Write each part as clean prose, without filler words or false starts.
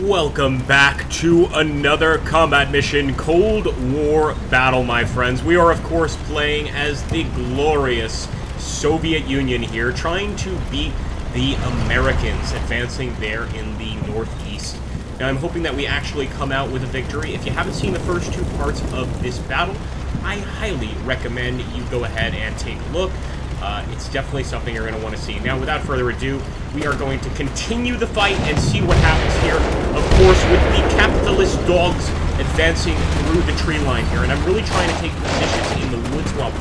Welcome back to another combat mission, Cold War battle, my friends. We are, of course, playing as the glorious Soviet Union here, trying to beat the Americans advancing there in the northeast. Now, I'm hoping that we actually come out with a victory. If you haven't seen the first two parts of this battle, I highly recommend you go ahead and take a look. It's definitely something you're going to want to see. Now, without further ado, we are going to continue the fight and see what happens here. Of course, with the capitalist dogs advancing through the tree line here. And I'm really trying to take positions in the woods, well,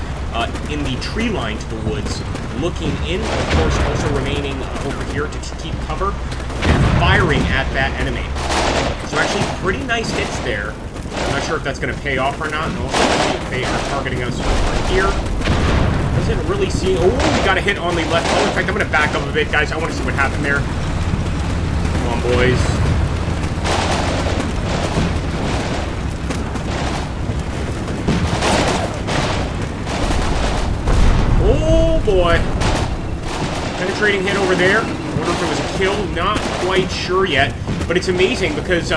in the tree line to the woods, looking in, of course, also remaining over here to keep cover and firing at that enemy. So actually, pretty nice hits there. I'm not sure if that's going to pay off or not. No, they are targeting us over here. Doesn't really see. Oh, we got a hit on the left. Oh, in fact, I'm going to back up a bit, guys. I want to see what happened there. Come on, boys. Oh, boy. Penetrating hit over there. I wonder if it was a kill. Not quite sure yet. But it's amazing because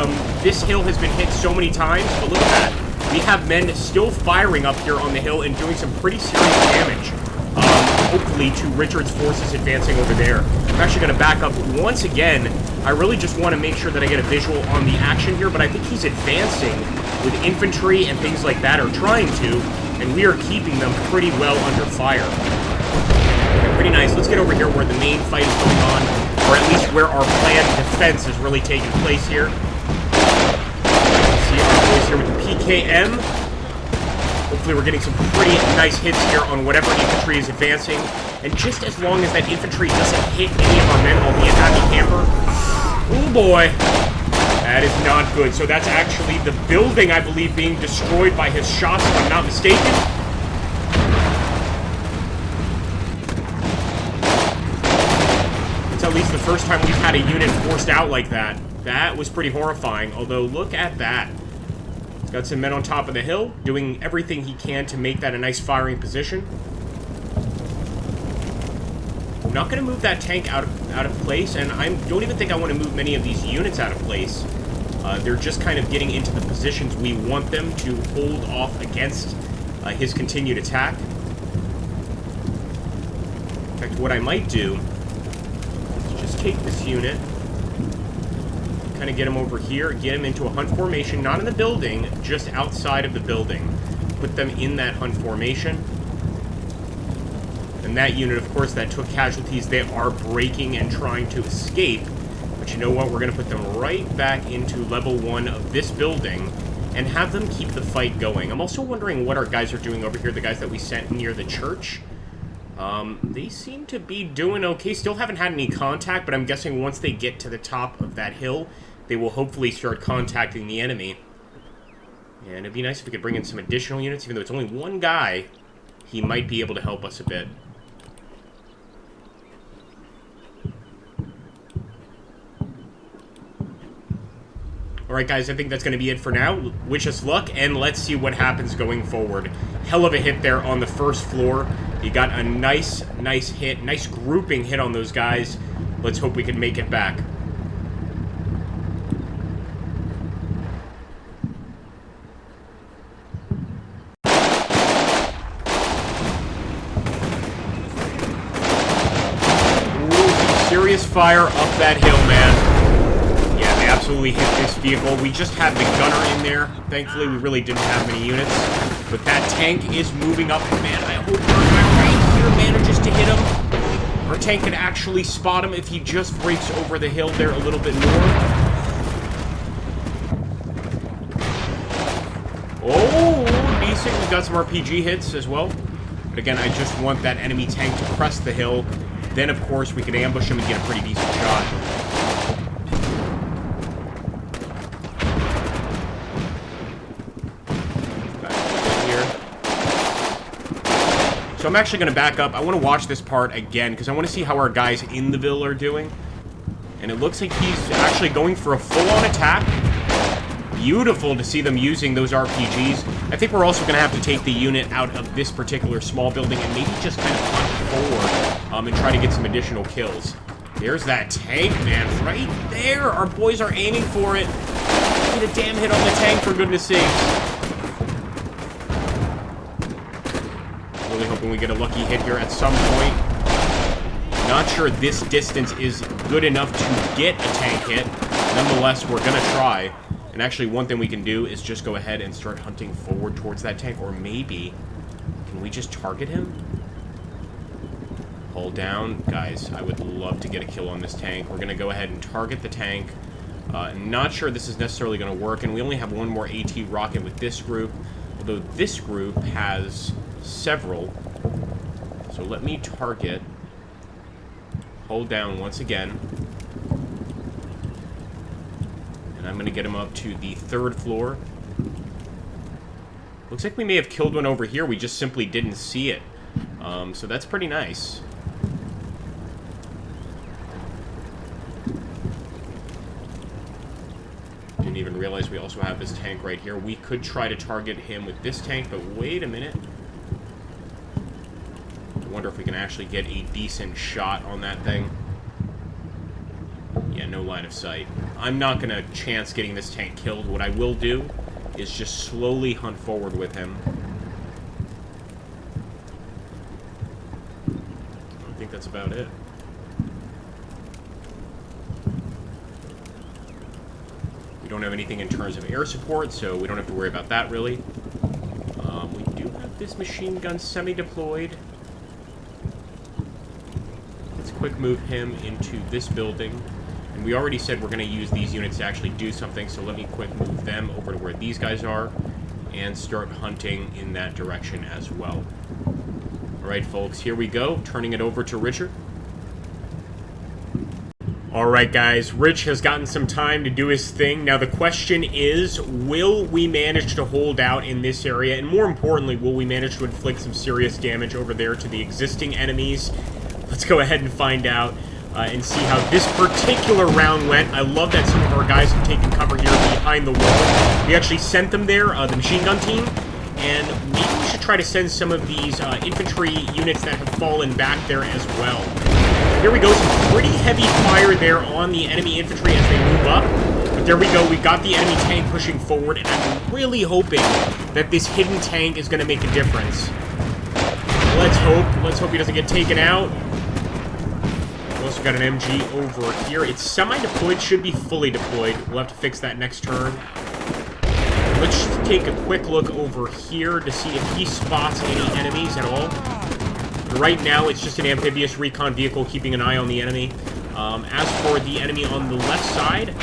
this hill has been hit so many times. But look at that. We have men still firing up here on the hill and doing some pretty serious damage. Hopefully to Richard's forces advancing over there. I'm actually going to back up once again. I really just want to make sure that I get a visual on the action here, but I think he's advancing with infantry and things like that, or trying to, and we are keeping them pretty well under fire. Okay, pretty nice. Let's get over here where the main fight is going on, or at least where our planned defense is really taking place here. See our boys here with the PKM. Hopefully we're getting some pretty nice hits here on whatever infantry is advancing. And just as long as that infantry doesn't hit any of our men, albeit Happy Camper. Oh boy. That is not good. So that's actually the building, I believe, being destroyed by his shots, if I'm not mistaken. It's at least the first time we've had a unit forced out like that. That was pretty horrifying, although look at that. He's got some men on top of the hill, doing everything he can to make that a nice firing position. I'm not going to move that tank out of place, and I don't even think I want to move many of these units out of place. They're just kind of getting into the positions we want them to hold off against his continued attack. In fact, what I might do is just take this unit, kind of get him over here, get him into a hunt formation, not in the building, just outside of the building. Put them in that hunt formation. And that unit, of course, that took casualties, they are breaking and trying to escape. But you know what? We're going to put them right back into level 1 of this building and have them keep the fight going. I'm also wondering what our guys are doing over here, the guys that we sent near the church. They seem to be doing okay. Still haven't had any contact, but I'm guessing once they get to the top of that hill, they will hopefully start contacting the enemy. And it'd be nice if we could bring in some additional units. Even though it's only one guy, he might be able to help us a bit. Alright guys, I think that's going to be it for now. Wish us luck, and let's see what happens going forward. Hell of a hit there on the first floor. You got a nice hit, nice grouping hit on those guys. Let's hope we can make it back. Ooh, serious fire up that hill, man. Absolutely hit this vehicle. We just had the gunner in there. Thankfully, we really didn't have many units. But that tank is moving up. Man, I hope our guy right here manages to hit him. Our tank can actually spot him if he just breaks over the hill there a little bit more. Oh, decent. We got some RPG hits as well. But again, I just want that enemy tank to crest the hill. Then, of course, we can ambush him and get a pretty decent shot. So I'm actually going to back up. I want to watch this part again, because I want to see how our guys in the Ville are doing. And it looks like he's actually going for a full-on attack. Beautiful to see them using those RPGs. I think we're also going to have to take the unit out of this particular small building and maybe just kind of hunt forward and try to get some additional kills. There's that tank, man, right there. Our boys are aiming for it. Get a damn hit on the tank, for goodness sakes. Really hoping we get a lucky hit here at some point. Not sure this distance is good enough to get a tank hit. Nonetheless, we're going to try. And actually, one thing we can do is just go ahead and start hunting forward towards that tank. Or maybe, can we just target him? Hold down. Guys, I would love to get a kill on this tank. We're going to go ahead and target the tank. Not sure this is necessarily going to work. And we only have one more AT rocket with this group. Although this group has several. So let me target. Hold down once again. And I'm going to get him up to the 3rd floor. Looks like we may have killed one over here. We just simply didn't see it. So that's pretty nice. Didn't even realize we also have this tank right here. We could try to target him with this tank, but wait a minute. I wonder if we can actually get a decent shot on that thing. Yeah, no line of sight. I'm not going to chance getting this tank killed. What I will do is just slowly hunt forward with him. I think that's about it. We don't have anything in terms of air support, so we don't have to worry about that, really. We do have this machine gun semi-deployed. Let's quick move him into this building. And we already said we're going to use these units to actually do something, so let me quick move them over to where these guys are and start hunting in that direction as well. Alright, folks, here we go. Turning it over to Richard. Alright, guys, Rich has gotten some time to do his thing. Now, the question is, will we manage to hold out in this area? And more importantly, will we manage to inflict some serious damage over there to the existing enemies? Let's go ahead and find out. And see how this particular round went. I love that some of our guys have taken cover here behind the wall. We actually sent them there, the machine gun team, and maybe we should try to send some of these infantry units that have fallen back there as well. Here we go, some pretty heavy fire there on the enemy infantry as they move up. But there we go, we've got the enemy tank pushing forward, and I'm really hoping that this hidden tank is going to make a difference. Let's hope he doesn't get taken out. Also got an MG over here. It's semi-deployed, should be fully deployed. We'll have to fix that next turn. Let's just take a quick look over here to see if he spots any enemies at all. Right now, it's just an amphibious recon vehicle keeping an eye on the enemy. As for the enemy on the left side,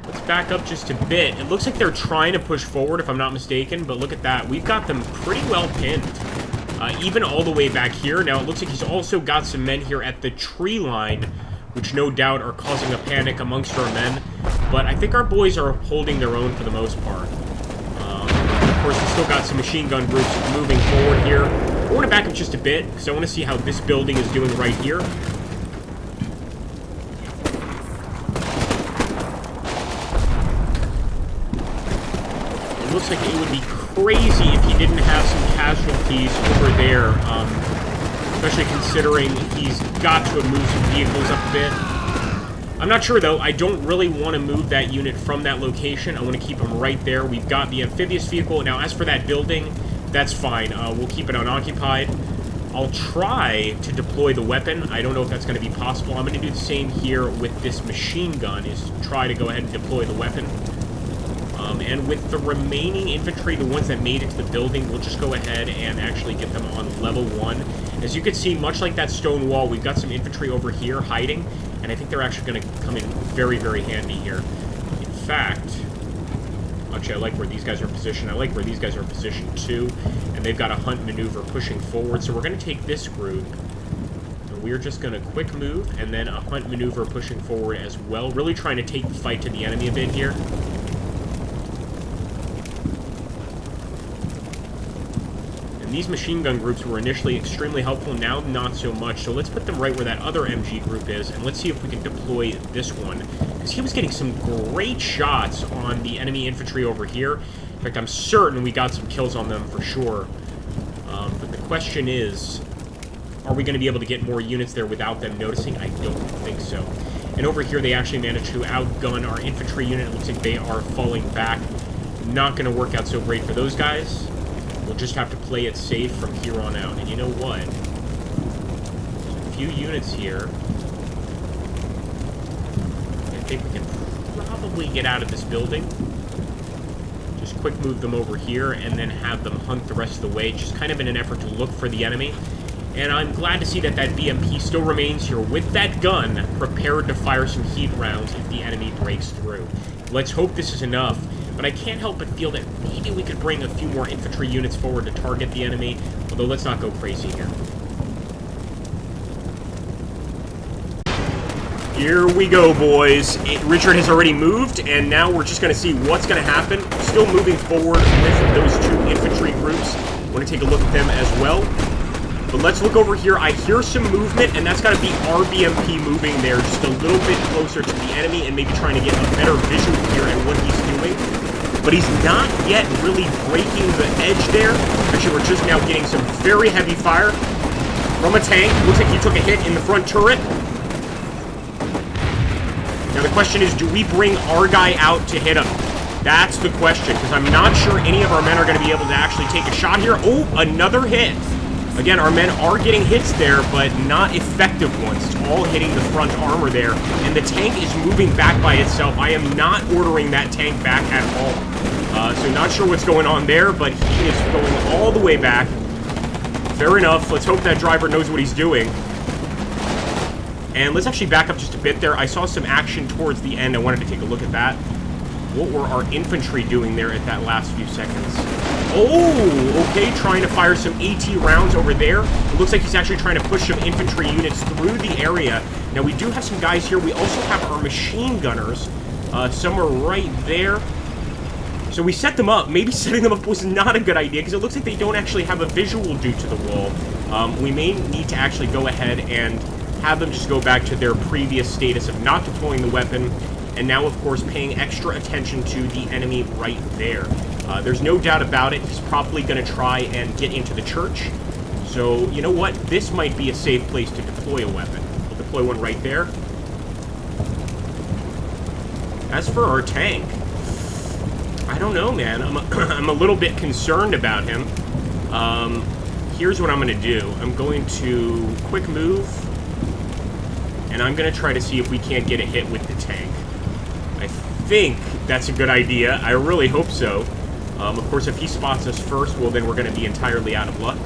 let's back up just a bit. It looks like they're trying to push forward, if I'm not mistaken, but look at that. We've got them pretty well pinned. Even all the way back here. Now, it looks like he's also got some men here at the tree line, which no doubt are causing a panic amongst our men. But I think our boys are holding their own for the most part. Of course, we still got some machine gun groups moving forward here. I want to back up just a bit, because I want to see how this building is doing right here. It looks like it would be crazy if he didn't have some casualties over there, especially considering he's got to have moved some vehicles up a bit. I'm not sure, though. I don't really want to move that unit from that location. I want to keep him right there. We've got the amphibious vehicle. Now, as for that building, that's fine. We'll keep it unoccupied. I'll try to deploy the weapon. I don't know if that's going to be possible. I'm going to do the same here with this machine gun, is try to go ahead and deploy the weapon. And with the remaining infantry, the ones that made it to the building, we'll just go ahead and actually get them on level 1. As you can see, much like that stone wall, we've got some infantry over here hiding, and I think they're actually going to come in very, very handy here. In fact, actually, I like where these guys are positioned. I like where these guys are positioned, too. And they've got a hunt maneuver pushing forward, so we're going to take this group. And we're just going to quick move, and then a hunt maneuver pushing forward as well. Really trying to take the fight to the enemy a bit here. And these machine gun groups were initially extremely helpful, now not so much. So let's put them right where that other MG group is, and let's see if we can deploy this one. Because he was getting some great shots on the enemy infantry over here. In fact, I'm certain we got some kills on them for sure. But the question is, Are we going to be able to get more units there without them noticing? I don't think so. And over here, they actually managed to outgun our infantry unit. It looks like they are falling back. Not going to work out so great for those guys. We'll just have to play it safe from here on out. And you know what? There's a few units here. I think we can probably get out of this building. Just quick move them over here and then have them hunt the rest of the way, just kind of in an effort to look for the enemy. And I'm glad to see that that BMP still remains here with that gun, prepared to fire some heat rounds if the enemy breaks through. Let's hope this is enough, but I can't help but feel that maybe we could bring a few more infantry units forward to target the enemy, although let's not go crazy here. Here we go, boys. Richard has already moved, and now we're just going to see what's going to happen. Still moving forward with those two infantry groups. I want to take a look at them as well. But let's look over here. I hear some movement, and that's got to be our BMP moving there just a little bit closer to the enemy and maybe trying to get a better visual here at what he's doing. But he's not yet really breaking the edge there. Actually, we're just now getting some very heavy fire from a tank. Looks like he took a hit in the front turret. Now the question is, do we bring our guy out to hit him? That's the question, because I'm not sure any of our men are going to be able to actually take a shot here. Oh, another hit. Again, our men are getting hits there, but not effective ones. It's all hitting the front armor there, and the tank is moving back by itself. I am not ordering that tank back at all. So not sure what's going on there, but he is going all the way back. Fair enough. Let's hope that driver knows what he's doing. And let's actually back up just a bit there. I saw some action towards the end. I wanted to take a look at that. What were our infantry doing there at that last few seconds? Oh, okay, trying to fire some AT rounds over there. It looks like he's actually trying to push some infantry units through the area. Now, we do have some guys here. We also have our machine gunners somewhere right there. So we set them up. Maybe setting them up was not a good idea because it looks like they don't actually have a visual due to the wall. We may need to actually go ahead and have them just go back to their previous status of not deploying the weapon, and now, of course, paying extra attention to the enemy right there. There's no doubt about it. He's probably going to try and get into the church. So, you know what? This might be a safe place to deploy a weapon. We'll deploy one right there. As for our tank, I don't know, man. I'm a little bit concerned about him. Here's what I'm going to do. I'm going to quick move, and I'm going to try to see if we can't get a hit with the tank. I think that's a good idea. I really hope so. Of course, if he spots us first, well, then we're going to be entirely out of luck.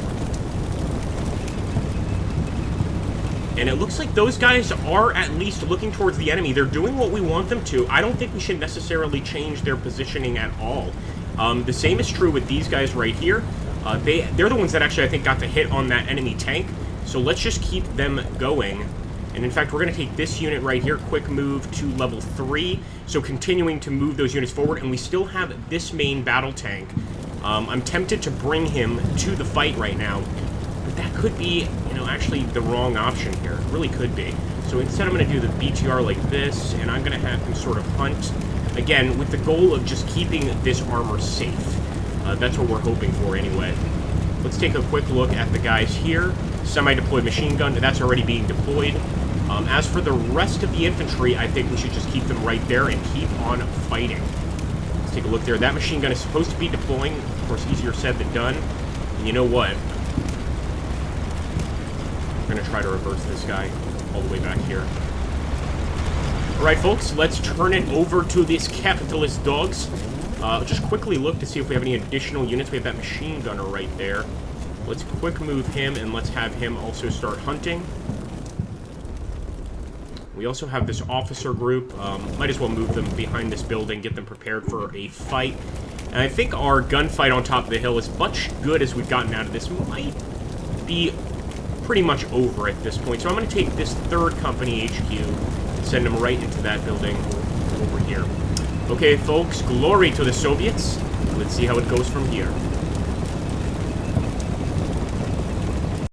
And it looks like those guys are at least looking towards the enemy. They're doing what we want them to. I don't think we should necessarily change their positioning at all. The same is true with these guys right here. They're the ones that actually, I think, got the hit on that enemy tank. So let's just keep them going. And in fact, we're going to take this unit right here, quick move to level 3. So continuing to move those units forward. And we still have this main battle tank. I'm tempted to bring him to the fight right now. But that could be, you know, actually the wrong option here. It really could be. So instead, I'm going to do the BTR like this. And I'm going to have him sort of hunt. Again, with the goal of just keeping this armor safe. That's what we're hoping for anyway. Let's take a quick look at the guys here. Semi-deployed machine gun. That's already being deployed. As for the rest of the infantry, I think we should just keep them right there and keep on fighting. Let's take a look there. That machine gun is supposed to be deploying. Of course, easier said than done. And you know what? We're going to try to reverse this guy all the way back here. Alright, folks, let's turn it over to these capitalist dogs. Just quickly look to see if we have any additional units. We have that machine gunner right there. Let's quick move him, and let's have him also start hunting. We also have this officer group. Might as well move them behind this building, get them prepared for a fight. And I think our gunfight on top of the hill, as much good as we've gotten out of this, might be pretty much over at this point. So I'm going to take this 3rd Company HQ and send them right into that building over here. Okay, folks, glory to the Soviets. Let's see how it goes from here.